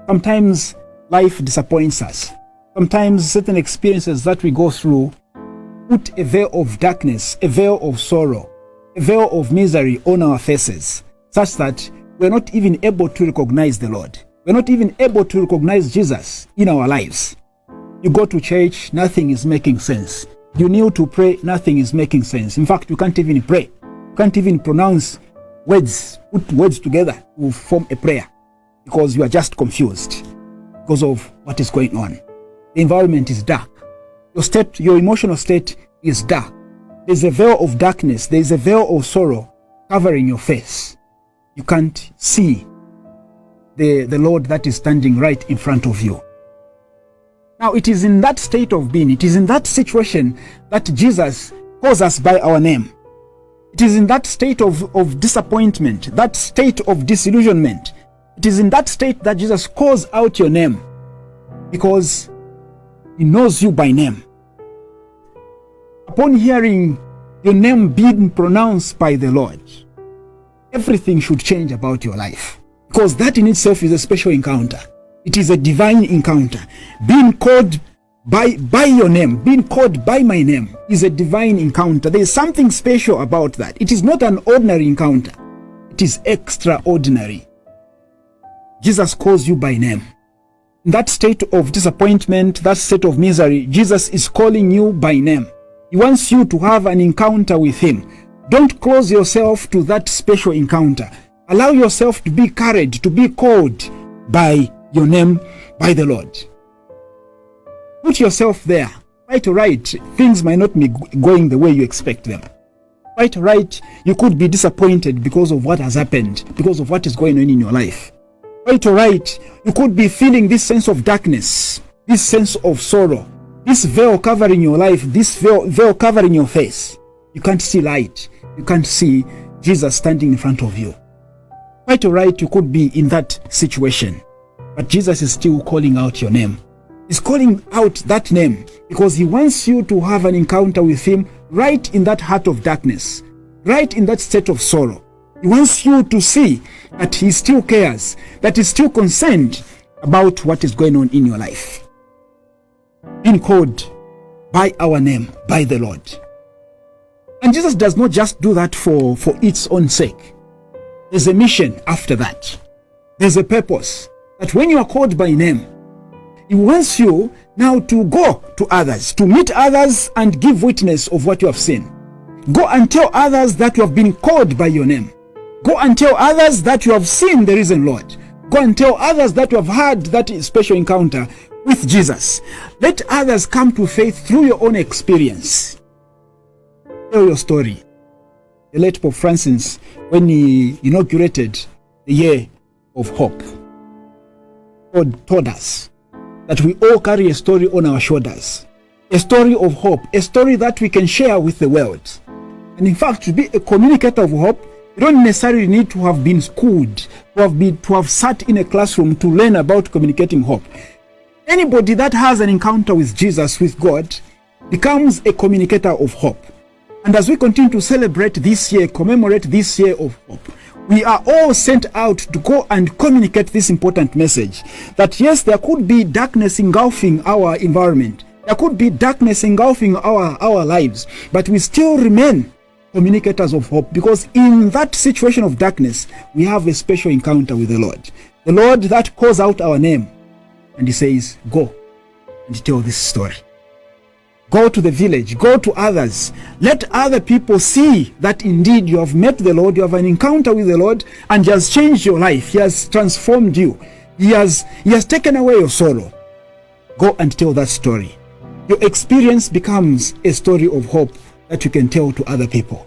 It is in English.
Sometimes life disappoints us. Sometimes certain experiences that we go through put a veil of darkness, a veil of sorrow, a veil of misery on our faces, such that we're not even able to recognize the Lord. We're not even able to recognize Jesus in our lives. You go to church, nothing is making sense. You kneel to pray, nothing is making sense. In fact, you can't even pray. You can't even pronounce words, put words together to form a prayer, because you are just confused because of what is going on. The environment is dark. Your emotional state is dark. There's a veil of darkness. There's a veil of sorrow covering your face. You can't see the Lord that is standing right in front of you. Now, it is in that state of being, it is in that situation that Jesus calls us by our name. It is in that state of disappointment, that state of disillusionment. It is in that state that Jesus calls out your name, because he knows you by name. Upon hearing your name being pronounced by the Lord, everything should change about your life, because that in itself is a special encounter. It is a divine encounter. Being called by your name, being called by my name, is a divine encounter. There is something special about that. It is not an ordinary encounter. It is extraordinary. Jesus calls you by name. In that state of disappointment, that state of misery, Jesus is calling you by name. He wants you to have an encounter with him. Don't close yourself to that special encounter. Allow yourself to be carried, to be called by your name, by the Lord. Put yourself there. Quite right, things might not be going the way you expect them. Quite right, you could be disappointed because of what has happened, because of what is going on in your life. Quite right, you could be feeling this sense of darkness, this sense of sorrow, this veil covering your life, this veil covering your face. You can't see light. You can't see Jesus standing in front of you. Quite right, you could be in that situation, but Jesus is still calling out your name. He's calling out that name because he wants you to have an encounter with him right in that heart of darkness, right in that state of sorrow. He wants you to see that he still cares, that he's still concerned about what is going on in your life. Being called by our name, by the Lord. And Jesus does not just do that for its own sake. There's a mission after that. There's a purpose that when you are called by name, he wants you now to go to others, to meet others and give witness of what you have seen. Go and tell others that you have been called by your name. Go and tell others that you have seen the risen Lord. Go and tell others that you have had that special encounter with Jesus. Let others come to faith through your own experience. Tell your story. The late Pope Francis, when he inaugurated the year of hope, told us that we all carry a story on our shoulders, a story of hope, a story that we can share with the world. And in fact, to be a communicator of hope, you don't necessarily need to have been schooled, to have sat in a classroom to learn about communicating hope. Anybody that has an encounter with Jesus, with God, becomes a communicator of hope. And as we continue to celebrate this year, commemorate this year of hope, we are all sent out to go and communicate this important message that yes, there could be darkness engulfing our environment. There could be darkness engulfing our lives, but we still remain communicators of hope, because in that situation of darkness, we have a special encounter with the Lord. The Lord that calls out our name, and he says, go and tell this story. Go to the village, go to others. Let other people see that indeed you have met the Lord, you have an encounter with the Lord, and he has changed your life. He has transformed you. He has taken away your sorrow. Go and tell that story. Your experience becomes a story of hope that you can tell to other people.